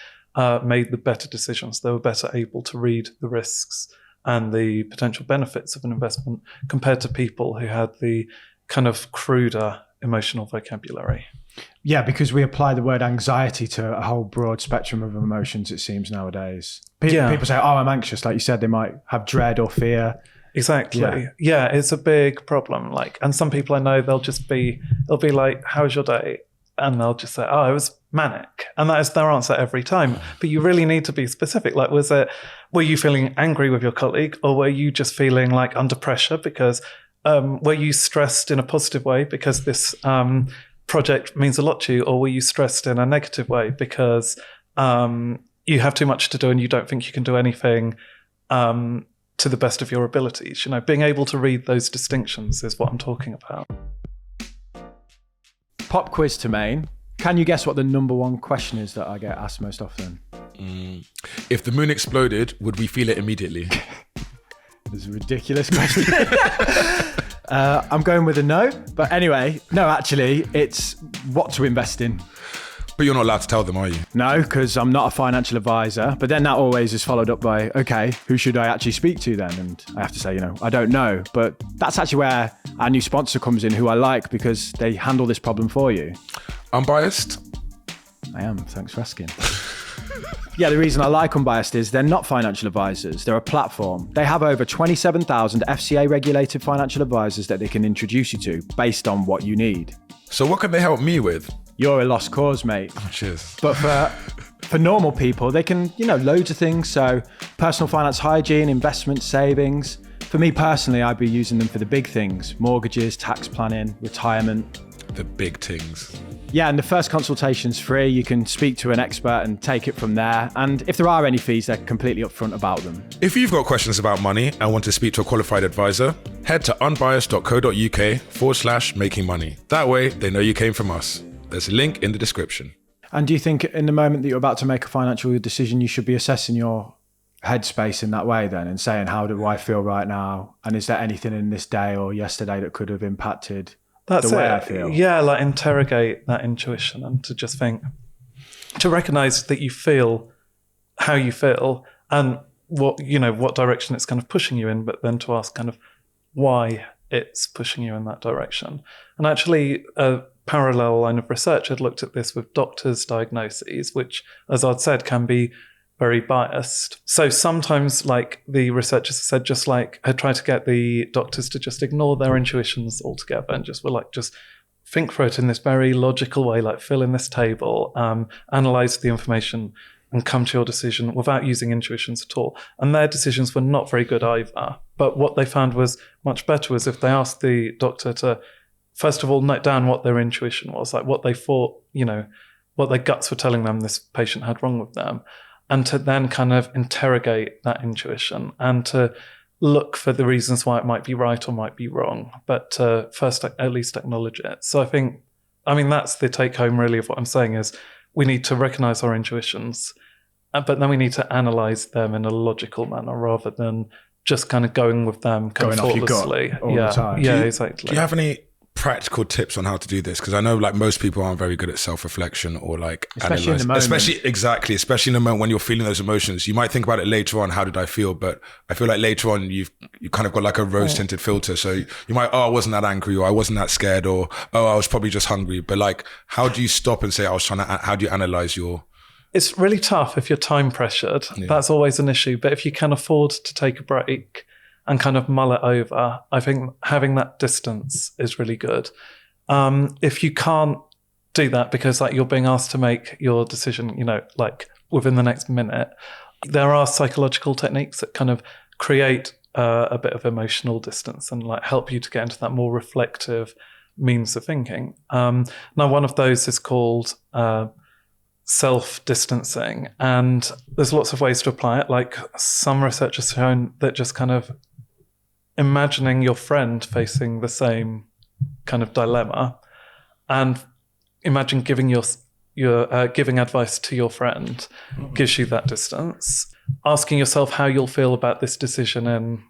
made the better decisions. They were better able to read the risks and the potential benefits of an investment compared to people who had the kind of cruder emotional vocabulary. Yeah, because we apply the word anxiety to a whole broad spectrum of emotions, it seems nowadays. People say, I'm anxious. Like you said, they might have dread or fear. Exactly. Yeah, it's a big problem. And some people I know, they'll be like, how was your day? And they'll just say, it was manic. And that is their answer every time. But you really need to be specific. Like, were you feeling angry with your colleague, or were you just feeling like under pressure because, were you stressed in a positive way because this project means a lot to you, or were you stressed in a negative way because you have too much to do and you don't think you can do anything to the best of your abilities? Being able to read those distinctions is what I'm talking about. Pop quiz to main. Can you guess what the number one question is that I get asked most often? If the moon exploded, would we feel it immediately? It's a ridiculous question. I'm going with a no. But anyway, no, actually, it's what to invest in. But you're not allowed to tell them, are you? No, because I'm not a financial advisor. But then that always is followed up by, okay, who should I actually speak to then? And I have to say, I don't know. But that's actually where our new sponsor comes in, who I like because they handle this problem for you. Unbiased? I am. Thanks for asking. Yeah, the reason I like Unbiased is they're not financial advisors. They're a platform. They have over 27,000 FCA regulated financial advisors that they can introduce you to based on what you need. So what can they help me with? You're a lost cause, mate. Oh, cheers. But for normal people, they can, loads of things. So personal finance hygiene, investment, savings. For me personally, I'd be using them for the big things: mortgages, tax planning, retirement. The big things. Yeah, and the first consultation's free. You can speak to an expert and take it from there. And if there are any fees, they're completely upfront about them. If you've got questions about money and want to speak to a qualified advisor, head to unbiased.co.uk/making money. That way, they know you came from us. There's a link in the description. And do you think in the moment that you're about to make a financial decision, you should be assessing your headspace in that way then and saying, how do I feel right now? And is there anything in this day or yesterday that could have impacted the way I feel? Yeah, like interrogate that intuition and to just think, to recognize that you feel how you feel and what direction it's kind of pushing you in, but then to ask kind of why it's pushing you in that direction. And actually, a parallel line of research had looked at this with doctors' diagnoses, which, as I'd said, can be very biased. So sometimes, like the researchers said, just like had tried to get the doctors to just ignore their intuitions altogether and just were like, just think through it in this very logical way, like fill in this table, analyze the information and come to your decision without using intuitions at all. And their decisions were not very good either. But what they found was much better was if they asked the doctor to, first of all, note down what their intuition was, like what they thought, what their guts were telling them this patient had wrong with them, and to then kind of interrogate that intuition and to look for the reasons why it might be right or might be wrong, but to first at least acknowledge it. So that's the take home really of what I'm saying is we need to recognize our intuitions, but then we need to analyze them in a logical manner rather than just kind of going with them going off your gut all the time. Yeah, exactly. Do you have any practical tips on how to do this? Because I know like most people aren't very good at self-reflection or like especially in the moment. Especially in the moment when you're feeling those emotions. You might think about it later on, how did I feel? But I feel like later on you kind of got like a rose tinted filter. So you might, I wasn't that angry, or I wasn't that scared, or I was probably just hungry. But like, how do you stop and say how do you analyze your... It's really tough if you're time pressured. Yeah. That's always an issue. But if you can afford to take a break and kind of mull it over, I think having that distance is really good. If you can't do that because like you're being asked to make your decision, like within the next minute, there are psychological techniques that kind of create a bit of emotional distance and like help you to get into that more reflective means of thinking. Now, one of those is called self-distancing, and there's lots of ways to apply it. Like some research has shown that just kind of imagining your friend facing the same kind of dilemma and imagine giving giving advice to your friend gives you that distance. Asking yourself how you'll feel about this decision in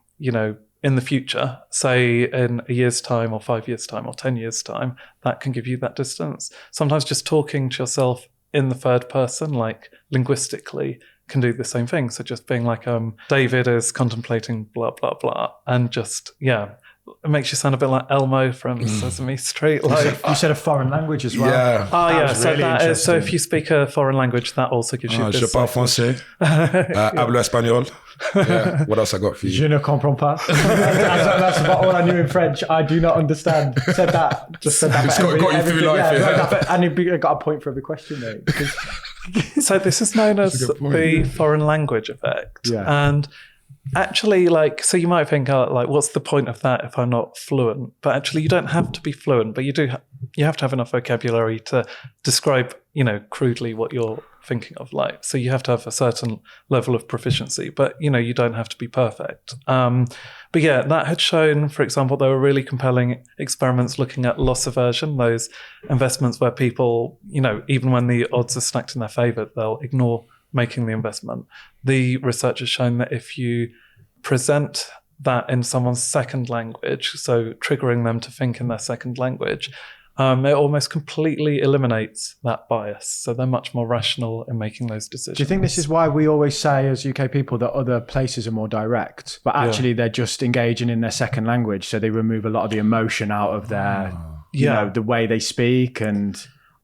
the future, say in a year's time or 5 years' time or 10 years' time, that can give you that distance. Sometimes just talking to yourself in the third person, like linguistically, can do the same thing. So just being like, David is contemplating blah, blah, blah. And just, it makes you sound a bit like Elmo from Sesame Street. Like, you said a foreign language as well. Yeah. So if you speak a foreign language, that also gives you this. Je parle français. Hablo español. Yeah. What else I got for you? Je ne comprends pas. That's about all I knew in French. I do not understand. Said that. Just said that. Got you through life. Yeah. And I got a point for every question, mate. So this is known as the foreign language effect. Yeah. And actually, so you might think, what's the point of that if I'm not fluent? But actually, you don't have to be fluent, but you have to have enough vocabulary to describe, crudely what you're thinking of. So you have to have a certain level of proficiency, but you don't have to be perfect. But yeah, that had shown, for example, there were really compelling experiments looking at loss aversion, those investments where people, even when the odds are stacked in their favor, they'll ignore making the investment, the research has shown that if you present that in someone's second language, so triggering them to think in their second language, it almost completely eliminates that bias. So they're much more rational in making those decisions. Do you think this is why we always say as UK people that other places are more direct, but actually they're just engaging in their second language, so they remove a lot of the emotion out of their, you know, the way they speak? And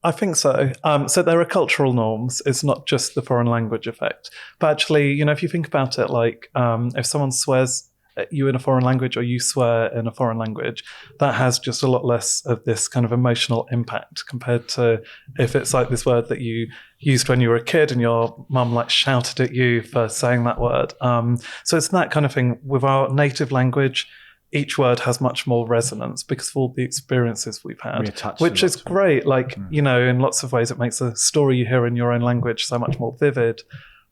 I think so. So there are cultural norms. It's not just the foreign language effect. But actually, you know, if you think about it, like if someone swears at you in a foreign language or you swear in a foreign language, that has just a lot less of this kind of emotional impact compared to if it's like this word that you used when you were a kid and your mum like shouted at you for saying that word. So it's that kind of thing. With our native language, each word has much more resonance because of all the experiences we've had, which is great. Like, you know, in lots of ways, it makes a story you hear in your own language so much more vivid.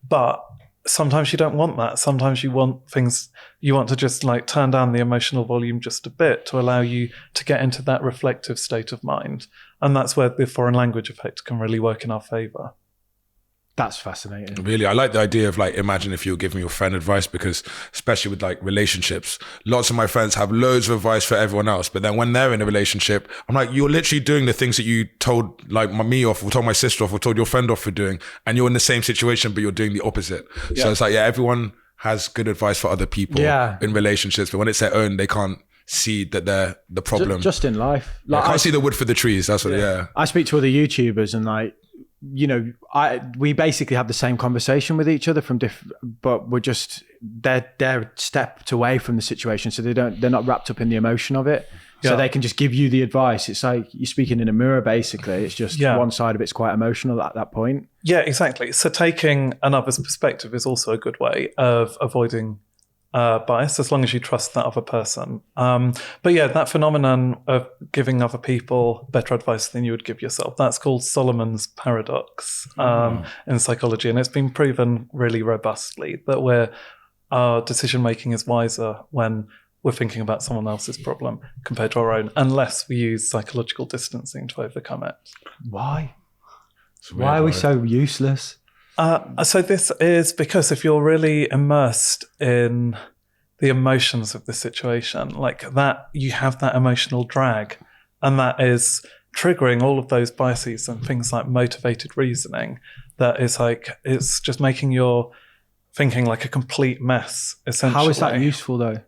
But sometimes you don't want that. Sometimes you want things, you want to just like turn down the emotional volume just a bit to allow you to get into that reflective state of mind. And that's where the foreign language effect can really work in our favor. that's fascinating. Really, I like the idea of like, imagine if you were giving your friend advice, because especially with like relationships, lots of my friends have loads of advice for everyone else. But then when they're in a relationship, I'm like, you're literally doing the things that you told like me off, or told my sister off, or told your friend off for doing. And you're in the same situation, but you're doing the opposite. Yeah. So it's like, yeah, everyone has good advice for other people in relationships. But when it's their own, they can't see that they're the problem. Just in life. Like, I can't see the wood for the trees. That's what, I speak to other YouTubers and like, you know, we basically have the same conversation with each other from but we're just, they're stepped away from the situation. So they're not wrapped up in the emotion of it. So they can just give you the advice. It's like you're speaking in a mirror, basically. It's just one side of it's quite emotional at that point. Yeah, exactly. So taking another's perspective is also a good way of avoiding bias, as long as you trust that other person. But yeah, that phenomenon of giving other people better advice than you would give yourself, that's called Solomon's paradox in psychology. And it's been proven really robustly that our decision making is wiser when we're thinking about someone else's problem compared to our own, unless we use psychological distancing to overcome it. Why? Why are we so useless? So this is because if you're really immersed in the emotions of the situation, like that, you have that emotional drag, and that is triggering all of those biases and things like motivated reasoning. That is like, it's just making your thinking like a complete mess, essentially. How is that useful though?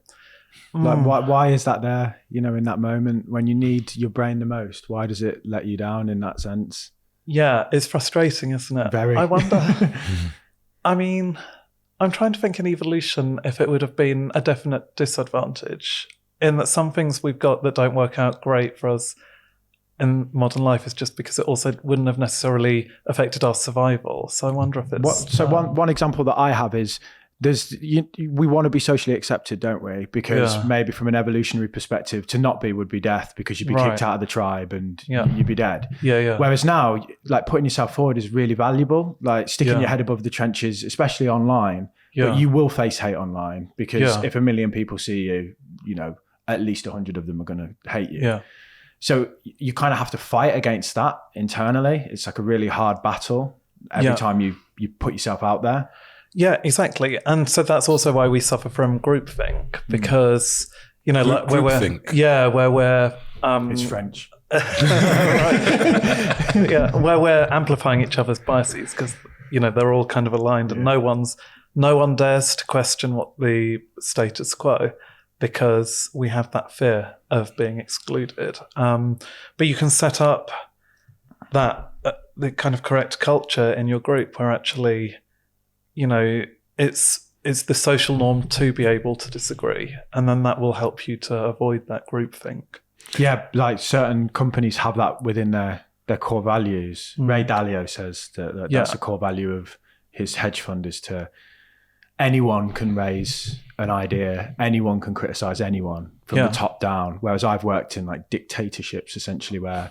Like, why is that there, you know, in that moment when you need your brain the most? Why does it let you down in that sense? Yeah, it's frustrating, isn't it? Very. I wonder. I mean, I'm trying to think in evolution if it would have been a definite disadvantage, in that some things we've got that don't work out great for us in modern life is just because it also wouldn't have necessarily affected our survival. So I wonder if it's... one example that I have is, we want to be socially accepted, don't we? Because maybe from an evolutionary perspective, to not be would be death, because you'd be kicked out of the tribe and you'd be dead. Whereas now, like, putting yourself forward is really valuable. Like sticking your head above the trenches, especially online. But you will face hate online, because if 1 million people see you, you know, at least 100 of them are going to hate you. So you kind of have to fight against that internally. It's like a really hard battle every time you put yourself out there. Yeah, exactly. And so that's also why we suffer from groupthink, because, you know, like where we're it's French. Where we're amplifying each other's biases, because, you know, they're all kind of aligned, and no one dares to question what the status quo, because we have that fear of being excluded. But you can set up that the kind of correct culture in your group where actually, you know, it's the social norm to be able to disagree, and then that will help you to avoid that groupthink. Yeah, like certain companies have that within their core values. Ray Dalio says that that's a core value of his hedge fund, is to anyone can raise an idea, anyone can criticize anyone from the top down. Whereas I've worked in like dictatorships, essentially, where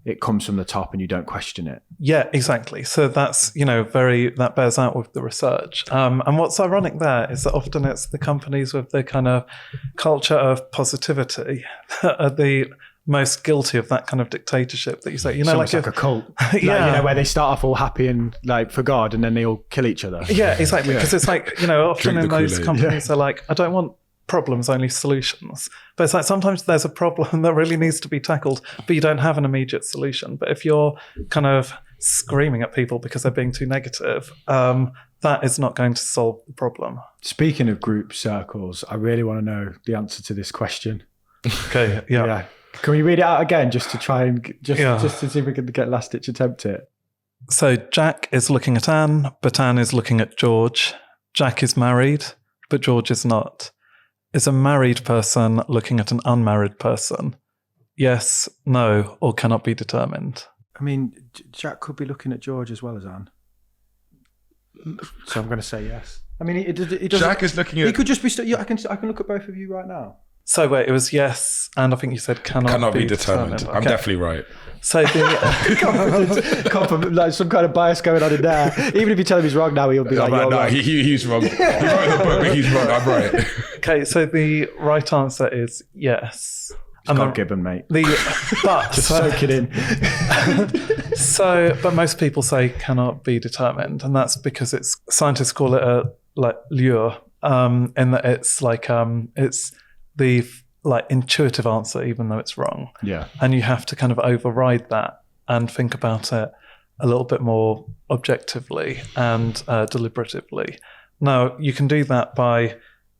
it comes from the top and you don't question it. Yeah, exactly. So that's, you know, that bears out with the research. And what's ironic there is that often it's the companies with the kind of culture of positivity that are the most guilty of that kind of dictatorship that you say, you know, It's like a cult. Yeah. You know, where they start off all happy and like for God, and then they all kill each other. Yeah, exactly. Because it's like, you know, often Drink in the those Kool-Aid. companies, they're like, I don't want problems, only solutions. But it's like sometimes there's a problem that really needs to be tackled, but you don't have an immediate solution. But if you're kind of screaming at people because they're being too negative, that is not going to solve the problem. Speaking of group circles, I really want to know the answer to this question. Okay, yeah. Can we read it out again just to try and Yeah. just to see if we can get last ditch attempt it? So Jack is looking at Anne, but Anne is looking at George. Jack is married, but George is not. Is a married person looking at an unmarried person? Yes, no, or cannot be determined. I mean, Jack could be looking at George as well as Anne. So I'm going to say yes. I mean, it doesn't. Jack is looking He at could just be. I can look at both of you right now. So wait, it was yes, and I think you said cannot be determined. I'm Okay. definitely right. So the Confidence, like some kind of bias going on in there. Even if you tell him he's wrong now, he'll be like, I'm "You're like, no, wrong." he's wrong. He wrote the book, but he's wrong. I'm right. okay, so the right answer is yes. And Scott Gibbon, mate. but Soak it in. but most people say cannot be determined, and that's because it's scientists call it a like lure, in that it's like it's the like intuitive answer, even though it's wrong. Yeah. And you have to kind of override that and think about it a little bit more objectively and deliberatively. Now, you can do that by,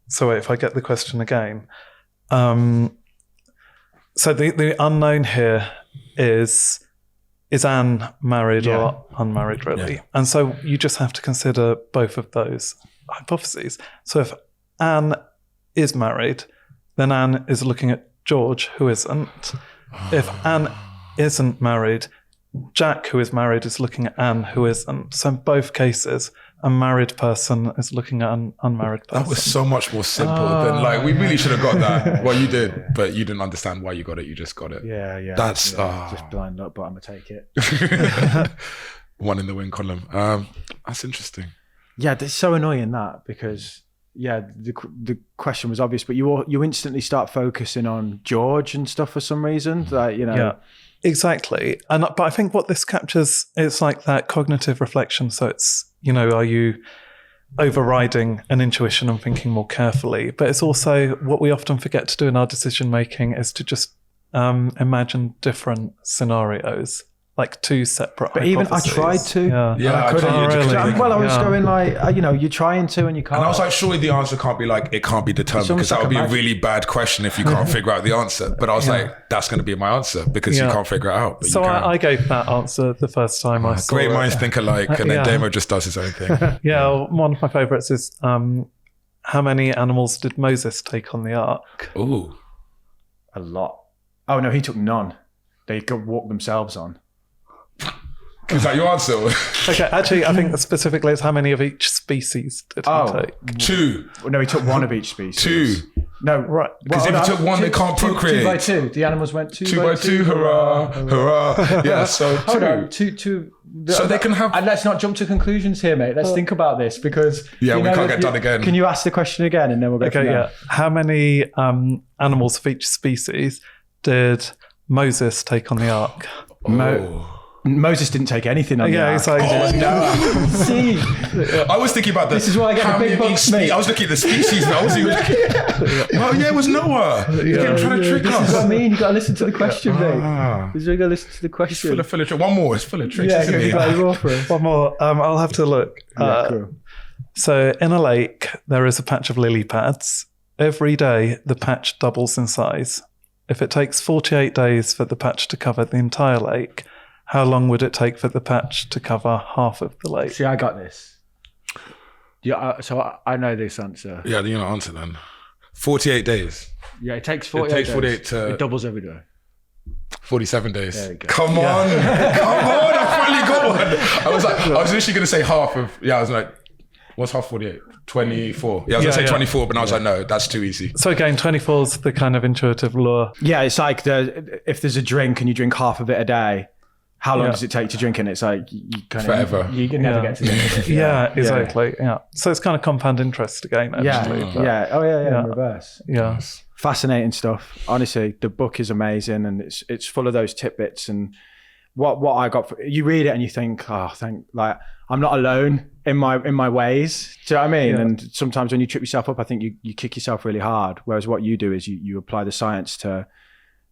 so if I get the question again, so the unknown here is Anne married or unmarried, really? Yeah. And so you just have to consider both of those hypotheses. So if Anne is married, then Anne is looking at George, who isn't. If Anne isn't married, Jack, who is married, is looking at Anne, who isn't. So in both cases, a married person is looking at an unmarried person. That was so much more simple than like, we really should have got that. Well, you did, but you didn't understand why you got it. You just got it. Yeah. That's just blind luck, but I'm gonna take it. one in the win column. That's interesting. Yeah, it's so annoying that because the question was obvious, but you instantly start focusing on George and stuff for some reason. Like, you know. Yeah, exactly. But I think what this captures, it's like that cognitive reflection. So it's, you know, are you overriding an intuition and thinking more carefully? But it's also what we often forget to do in our decision making is to just imagine different scenarios, like two separate But even I hypotheses. tried to. Yeah, I couldn't. I couldn't. Really? Well, I was Yeah. going like, you know, you're trying to and you can't. And I was like, surely the answer can't be like, it can't be determined, because almost that like would be a a magic- really bad question if you can't figure out the answer. But I was like, that's going to be my answer because you Yeah. can't figure it out. But So you can. I gave that answer the first time I saw Great it. minds think alike, and then Yeah. Damo just does his own thing. Yeah, one of my favourites is how many animals did Moses take on the ark? Ooh. a lot. Oh no, he took none. They could walk themselves on. Is that your answer? Okay, actually, I think specifically it's how many of each species did he take? 2. Well, no, he took one of each species. 2. No, Right. Because if you took one, they can't procreate. 2 by 2. The animals went 2 2 by 2, hurrah, hurrah. Yeah, so 2. Hold on, two. So they can have- And let's not jump to conclusions here, mate. Let's think about this because Yeah, you we know can't that get done again. Can you ask the question again, and then we'll go. Okay, from there? yeah. How many animals of each species did Moses take on the ark? Moses didn't take anything on Yeah, the it's ark. like See, I was thinking about This is why I get how the big many bucks, mate. I was looking at the species and I was well, yeah, it was Noah. You kept trying to trick this us. is what I mean. You got to listen to the question, mate. Ah. You got to listen to the question. Full of tricks. One more. It's full of tricks, Yeah, isn't go it? play more for us. one more. I'll have to look. Yeah, cool. So in a lake, there is a patch of lily pads. Every day, the patch doubles in size. If it takes 48 days for the patch to cover the entire lake, how long would it take for the patch to cover half of the lake? See, I got this. Yeah, so I know this answer. Yeah, you know, answer then. 48 days. Yeah, it takes 48 takes days. 48 to- It doubles every day. 47 days. There you go. Come on. Come on. I finally got one. I was literally going to say half of, I was like, what's half 48? 24. Yeah, I was going to say 24, but I was like, no, that's too easy. So again, 24 is the kind of intuitive lure. Yeah, it's like if there's a drink and you drink half of it a day, how long does it take to drink? And it's like you kind Forever. of you can never get to the end of it. Yeah, exactly. Yeah. So it's kind of compound interest again, actually. Yeah. but- Yeah. Oh yeah. In reverse. Yeah. Fascinating stuff. Honestly, the book is amazing, and it's full of those tidbits. And what I got, you read it and you think, like I'm not alone in my ways. Do you know what I mean? Yeah. And sometimes when you trip yourself up, I think you kick yourself really hard. Whereas what you do is you apply the science to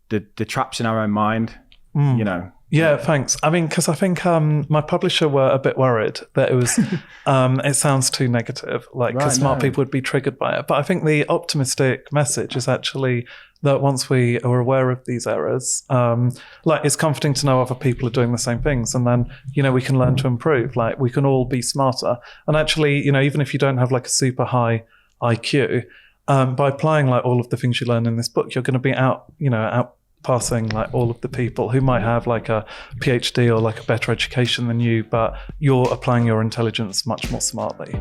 the traps in our own mind. You know. Yeah, thanks. I mean, because I think my publisher were a bit worried that it was, it sounds too negative, like because smart people would be triggered by it. But I think the optimistic message is actually that once we are aware of these errors, like it's comforting to know other people are doing the same things, and then we can learn to improve. Like we can all be smarter, and actually, even if you don't have like a super high IQ, by applying like all of the things you learn in this book, you're going to be outpassing like all of the people who might have like a PhD or like a better education than you, but you're applying your intelligence much more smartly.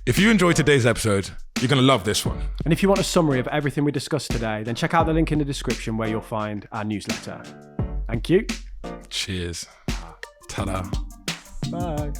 If you enjoyed today's episode, you're going to love this one. And if you want a summary of everything we discussed today, then check out the link in the description where you'll find our newsletter. Thank you. Cheers. Ta-da. Bye.